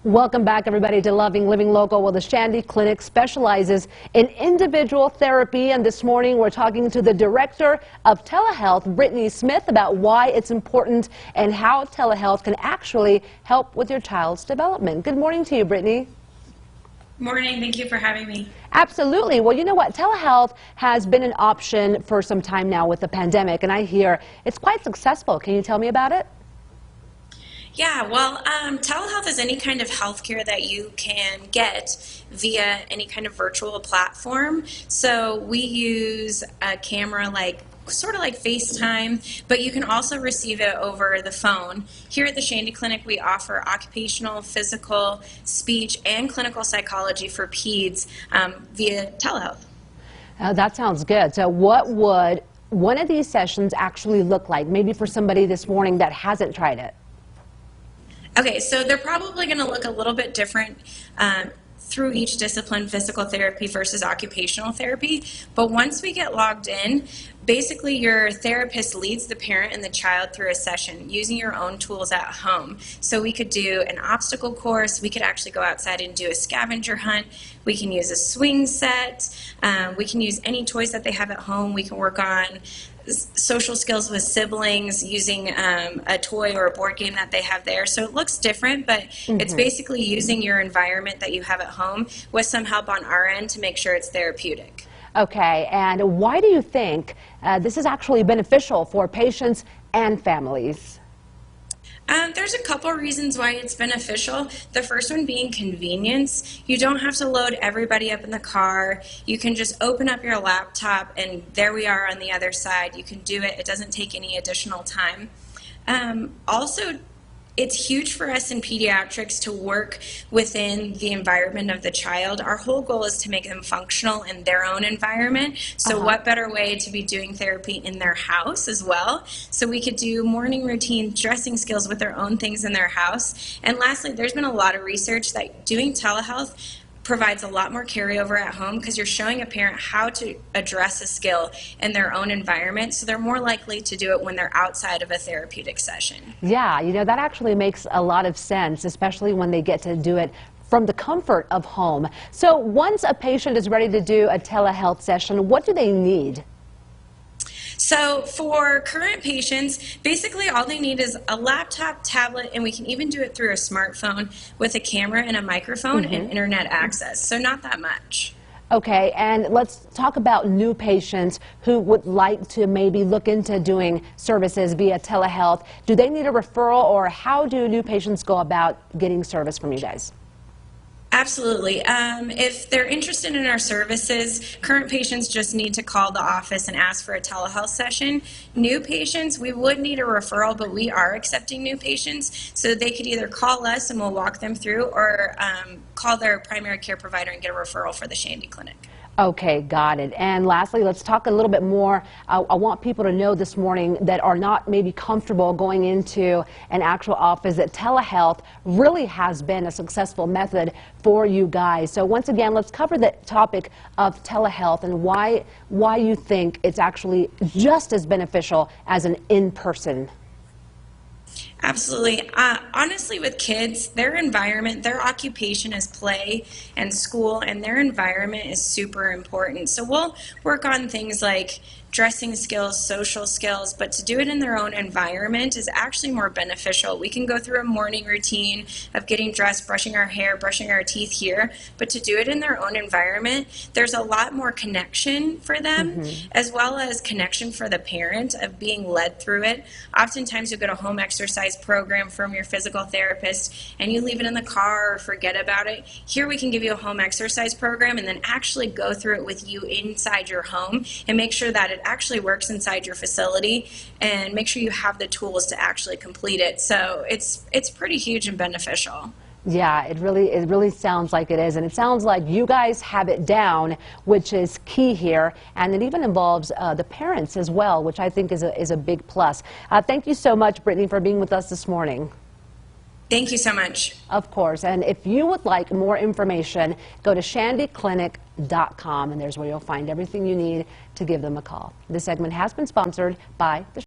Welcome back, everybody, to Loving Living Local. Well, the Shandy Clinic specializes in individual therapy, and this morning we're talking to the director of Telehealth, Brittany Smith, about why it's important and how telehealth can actually help with your child's development. Good morning to you, Brittany. Morning. Thank you for having me. Absolutely. Well, you know what? Telehealth has been an option for some time now with the pandemic, and I hear it's quite successful. Can you tell me about it? Yeah, well, telehealth is any kind of healthcare that you can get via any kind of virtual platform. So we use a camera sort of like FaceTime, but you can also receive it over the phone. Here at the Shandy Clinic, we offer occupational, physical, speech, and clinical psychology for peds via telehealth. That sounds good. So what would one of these sessions actually look like, maybe for somebody this morning that hasn't tried it? Okay, so they're probably going to look a little bit different through each discipline, physical therapy versus occupational therapy. But once we get logged in, basically your therapist leads the parent and the child through a session using your own tools at home. So we could do an obstacle course, we could actually go outside and do a scavenger hunt, we can use a swing set, we can use any toys that they have at home, we can work on social skills with siblings using a toy or a board game that they have there. So it looks different, but it's basically using your environment that you have at home with some help on our end to make sure it's therapeutic. Okay, and why do you think this is actually beneficial for patients and families? There's a couple reasons why it's beneficial. The first one being convenience. You don't have to load everybody up in the car. You can just open up your laptop and there we are on the other side. You can do it. It doesn't take any additional time. Also, it's huge for us in pediatrics to work within the environment of the child. Our whole goal is to make them functional in their own environment. So what better way to be doing therapy in their house as well? So we could do morning routine, dressing skills with their own things in their house. And lastly, there's been a lot of research that doing telehealth provides a lot more carryover at home because you're showing a parent how to address a skill in their own environment, so they're more likely to do it when they're outside of a therapeutic session. Yeah, you know, that actually makes a lot of sense, especially when they get to do it from the comfort of home. So once a patient is ready to do a telehealth session, what do they need? So for current patients, basically all they need is a laptop, tablet, and we can even do it through a smartphone with a camera and a microphone and internet access. So not that much. Okay, and let's talk about new patients who would like to maybe look into doing services via telehealth. Do they need a referral, or how do new patients go about getting service from you guys? Absolutely. If they're interested in our services, current patients just need to call the office and ask for a telehealth session. New patients, we would need a referral, but we are accepting new patients, so they could either call us and we'll walk them through, or call their primary care provider and get a referral for the Shandy Clinic. Okay, got it. And lastly, let's talk a little bit more. I want people to know this morning that are not maybe comfortable going into an actual office that telehealth really has been a successful method for you guys. So once again, let's cover the topic of telehealth and why you think it's actually just as beneficial as an in-person. Absolutely. Honestly, with kids, their environment, their occupation is play and school, and their environment is super important. So we'll work on things like dressing skills, social skills, but to do it in their own environment is actually more beneficial. We can go through a morning routine of getting dressed, brushing our hair, brushing our teeth here, but to do it in their own environment, there's a lot more connection for them, as well as connection for the parent of being led through it. Oftentimes you'll get a home exercise program from your physical therapist and you leave it in the car or forget about it. Here we can give you a home exercise program and then actually go through it with you inside your home and make sure that it actually works inside your facility and make sure you have the tools to actually complete it. So it's pretty huge and beneficial. Yeah, it really sounds like it is, and it sounds like you guys have it down, which is key here, and it even involves the parents as well, which I think is a big plus. Thank you so much, Brittany, for being with us this morning. Thank you so much. Of course, and if you would like more information, go to shandyclinic.com, and there's where you'll find everything you need to give them a call. This segment has been sponsored by the